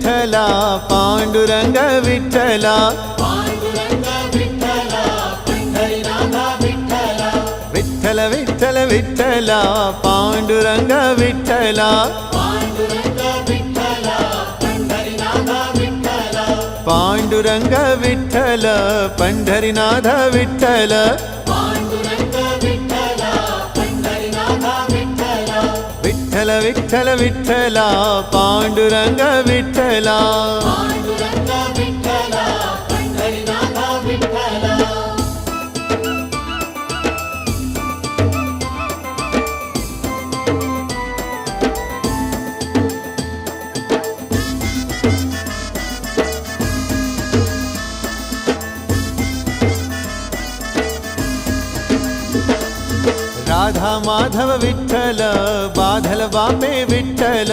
विठ्ठला पांडुरंग विठ्ठला विठ्ठल विठ्ठल विठ्ठला पांडुरंग विठ्ठला पांडुरंग विठ्ठल पंढरीनाथ विठ्ठल विठ्ठल विठ्ठल विठ्ठला पांडुरंग विठ्ठला राधा माधव विठ्ठल बाधल बापे विठ्ठल